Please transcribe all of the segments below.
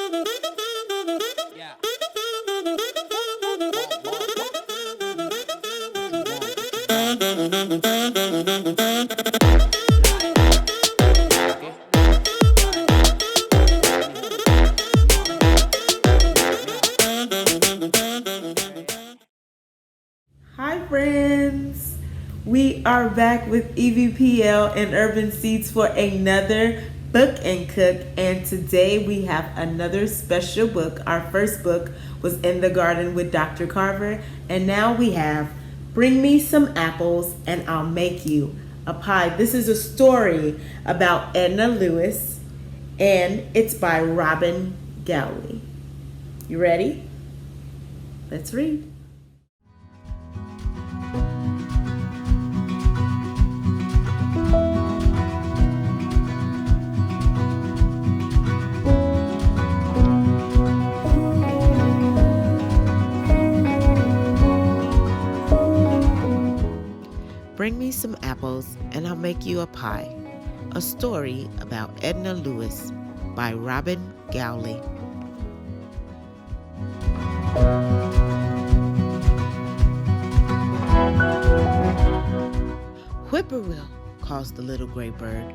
Yeah. Hi friends! We are back with EVPL and Urban Seeds for another book and cook, and today we have another special book. Our first book was In the Garden with Dr. Carver, and now we have Bring Me Some Apples and I'll Make You a Pie. This is a story about Edna Lewis, and it's by Robbin Gourley. You ready? Let's read. Bring Me Some Apples and I'll Make You a Pie. A story about Edna Lewis by Robbin Gourley. Whippoorwill, calls the little gray bird.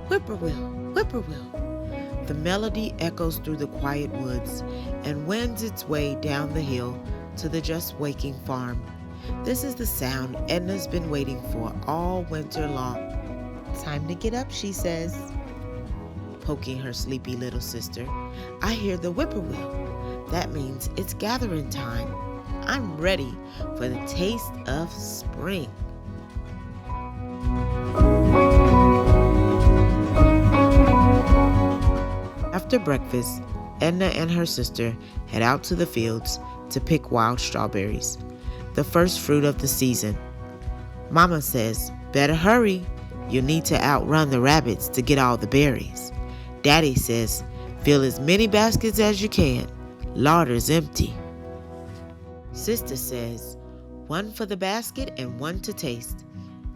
Whippoorwill, whippoorwill. The melody echoes through the quiet woods and wends its way down the hill to the just waking farm. This is the sound Edna's been waiting for all winter long. Time to get up, she says, poking her sleepy little sister. I hear the whippoorwill. That means it's gathering time. I'm ready for the taste of spring. After breakfast, Edna and her sister head out to the fields to pick wild strawberries, the first fruit of the season. Mama says, better hurry. You'll need to outrun the rabbits to get all the berries. Daddy says, fill as many baskets as you can. Larder's empty. Sister says, one for the basket and one to taste.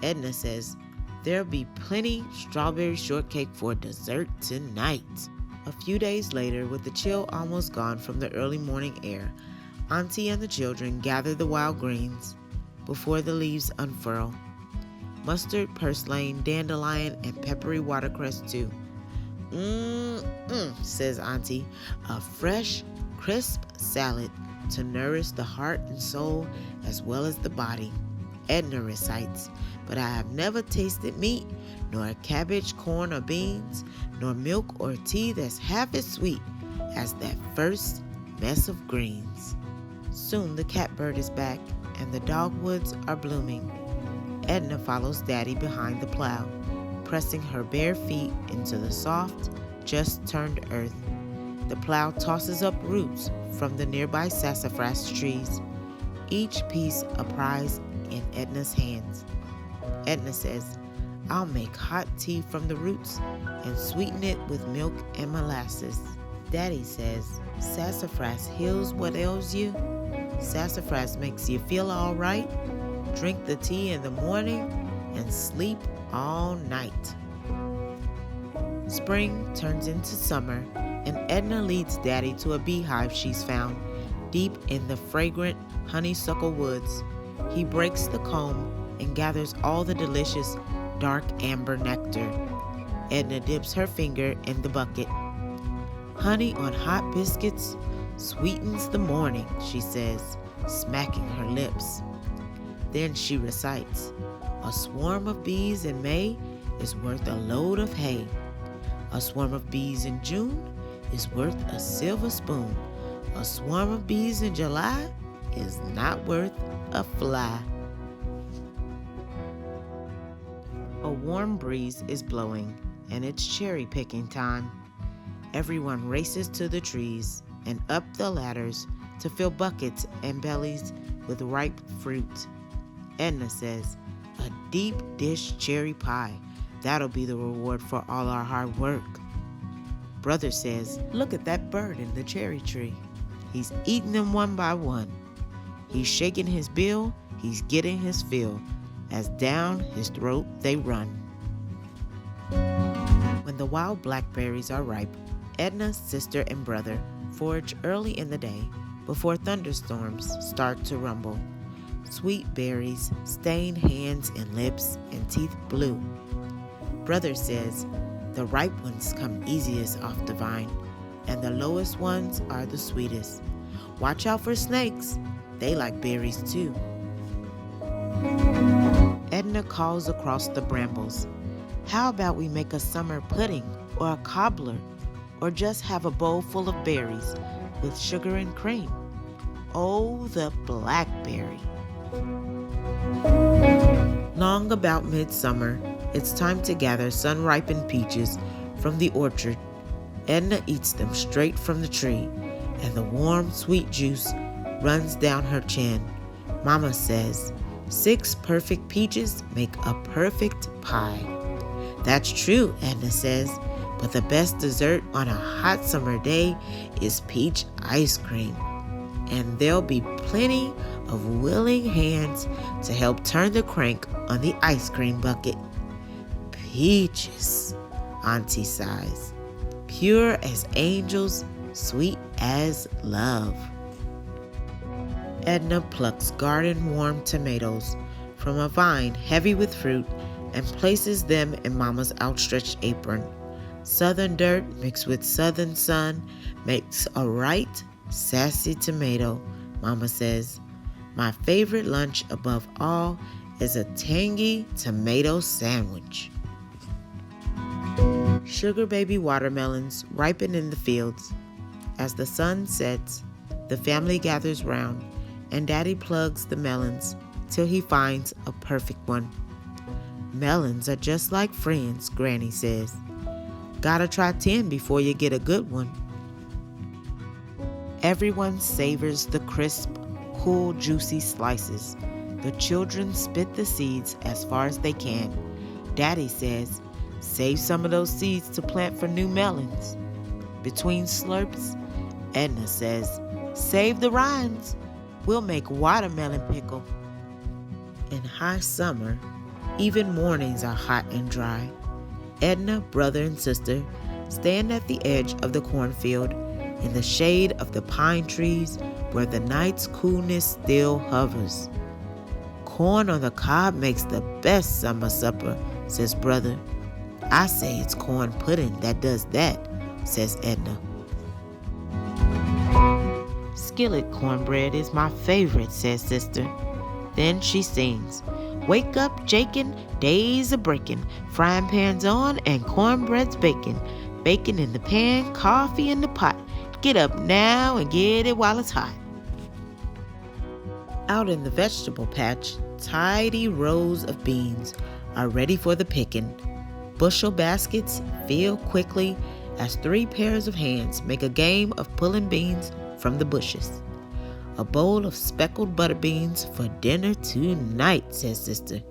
Edna says, there'll be plenty strawberry shortcake for dessert tonight. A few days later, with the chill almost gone from the early morning air, Auntie and the children gather the wild greens before the leaves unfurl. Mustard, purslane, dandelion, and peppery watercress too. Says Auntie, a fresh, crisp salad to nourish the heart and soul as well as the body. Edna recites, but I have never tasted meat, nor cabbage, corn, or beans, nor milk or tea that's half as sweet as that first mess of greens. Soon the catbird is back and the dogwoods are blooming. Edna follows Daddy behind the plow, pressing her bare feet into the soft, just turned earth. The plow tosses up roots from the nearby sassafras trees, each piece a prize in Edna's hands. Edna says, I'll make hot tea from the roots and sweeten it with milk and molasses. Daddy says, sassafras heals what ails you. Sassafras makes you feel all right. Drink the tea in the morning and sleep all night. Spring turns into summer, and Edna leads Daddy to a beehive she's found deep in the fragrant honeysuckle woods. He breaks the comb and gathers all the delicious dark amber nectar. Edna dips her finger in the bucket. Honey on hot biscuits sweetens the morning, she says, smacking her lips. Then she recites, a swarm of bees in May is worth a load of hay. A swarm of bees in June is worth a silver spoon. A swarm of bees in July is not worth a fly. A warm breeze is blowing, and it's cherry picking time. Everyone races to the trees and up the ladders to fill buckets and bellies with ripe fruit. Edna says, a deep dish cherry pie. That'll be the reward for all our hard work. Brother says, look at that bird in the cherry tree. He's eating them one by one. He's shaking his bill, he's getting his fill, as down his throat they run. When the wild blackberries are ripe, Edna's sister and brother forage early in the day before thunderstorms start to rumble. Sweet berries stain hands and lips and teeth blue. Brother says the ripe ones come easiest off the vine, and the lowest ones are the sweetest. Watch out for snakes. They like berries too. Edna calls across the brambles. How about we make a summer pudding or a cobbler, or just have a bowl full of berries with sugar and cream? Oh, the blackberry. Long about midsummer, it's time to gather sun-ripened peaches from the orchard. Edna eats them straight from the tree, and the warm, sweet juice runs down her chin. Mama says, 6 perfect peaches make a perfect pie. That's true, Edna says, but the best dessert on a hot summer day is peach ice cream. And there'll be plenty of willing hands to help turn the crank on the ice cream bucket. Peaches, Auntie sighs. Pure as angels, sweet as love. Edna plucks garden-warm tomatoes from a vine heavy with fruit and places them in Mama's outstretched apron. Southern dirt mixed with southern sun makes a right sassy tomato, Mama says. My favorite lunch above all is a tangy tomato sandwich. Sugar baby watermelons ripen in the fields. As the sun sets, the family gathers round, and Daddy plugs the melons till he finds a perfect one. Melons are just like friends, Granny says. Gotta try 10 before you get a good one. Everyone savors the crisp, cool, juicy slices. The children spit the seeds as far as they can. Daddy says, save some of those seeds to plant for new melons. Between slurps, Edna says, save the rinds. We'll make watermelon pickle. In high summer, even mornings are hot and dry. Edna, brother, and sister stand at the edge of the cornfield in the shade of the pine trees where the night's coolness still hovers. Corn on the cob makes the best summer supper, says brother. I say it's corn pudding that does that, says Edna. Skillet cornbread is my favorite, says sister. Then she sings, wake up, Jakin, days a breaking, frying pans on and cornbread's baking. Bacon in the pan, coffee in the pot. Get up now and get it while it's hot. Out in the vegetable patch, tidy rows of beans are ready for the picking. Bushel baskets fill quickly as 3 pairs of hands make a game of pulling beans from the bushes. A bowl of speckled butter beans for dinner tonight, says sister.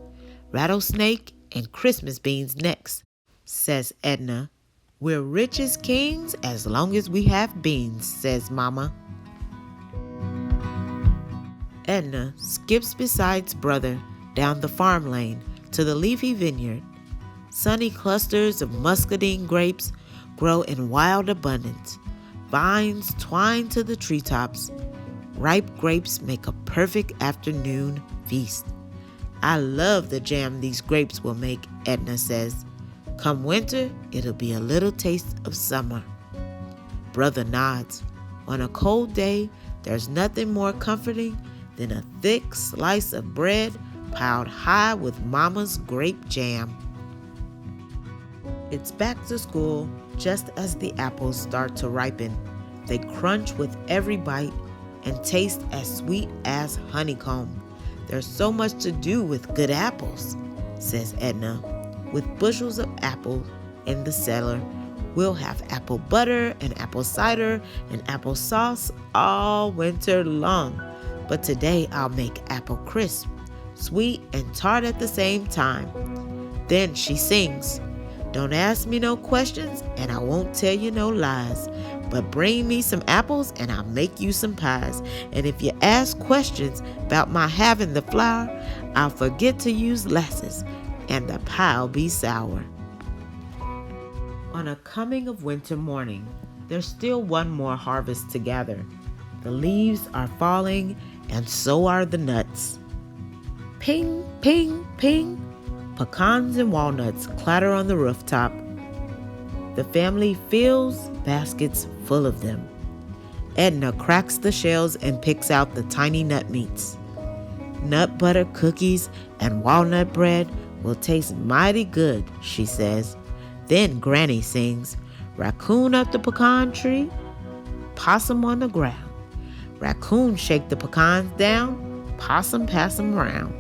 Rattlesnake and Christmas beans next, says Edna. We're rich as kings as long as we have beans, says Mama. Edna skips beside brother down the farm lane to the leafy vineyard. Sunny clusters of muscadine grapes grow in wild abundance. Vines twine to the treetops. Ripe grapes make a perfect afternoon feast. I love the jam these grapes will make, Edna says. Come winter, it'll be a little taste of summer. Brother nods. On a cold day, there's nothing more comforting than a thick slice of bread piled high with Mama's grape jam. It's back to school just as the apples start to ripen. They crunch with every bite and taste as sweet as honeycomb. There's so much to do with good apples, says Edna. With bushels of apples in the cellar, we'll have apple butter and apple cider and apple sauce all winter long. But today I'll make apple crisp, sweet and tart at the same time. Then she sings, don't ask me no questions and I won't tell you no lies. But bring me some apples and I'll make you some pies. And if you ask questions about my having the flour, I'll forget to use lasses and the pie'll be sour. On a coming of winter morning, There's still one more harvest to gather. The leaves are falling, and so are the nuts. Ping, ping, ping. Pecans and walnuts clatter on the rooftop. The family fills baskets full of them. Edna cracks the shells and picks out the tiny nut meats. Nut butter cookies and walnut bread will taste mighty good, she says. Then Granny sings, raccoon up the pecan tree, possum on the ground. Raccoon shake the pecans down, possum pass 'em round.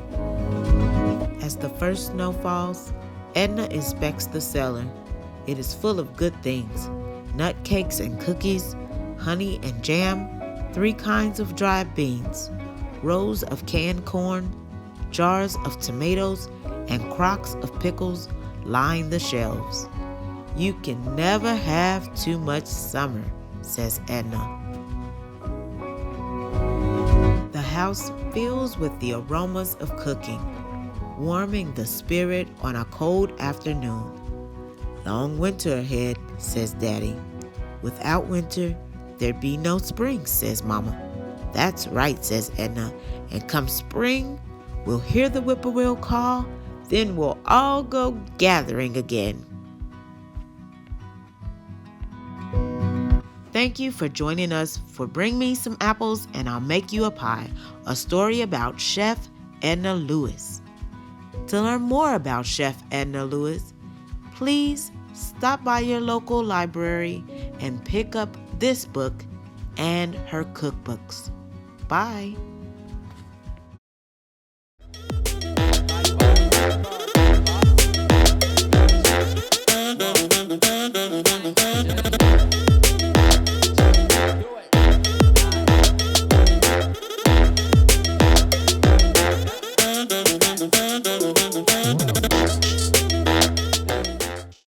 As the first snow falls, Edna inspects the cellar. It is full of good things, nut cakes and cookies, honey and jam, 3 kinds of dried beans, rows of canned corn, jars of tomatoes, and crocks of pickles line the shelves. You can never have too much summer, says Edna. The house fills with the aromas of cooking, warming the spirit on a cold afternoon. Long winter ahead, says Daddy. Without winter, there'd be no spring, says Mama. That's right, says Edna. And come spring, we'll hear the whippoorwill call, then we'll all go gathering again. Thank you for joining us for Bring Me Some Apples and I'll Make You a Pie, a story about Chef Edna Lewis. To learn more about Chef Edna Lewis, please stop by your local library and pick up this book and her cookbooks. Bye.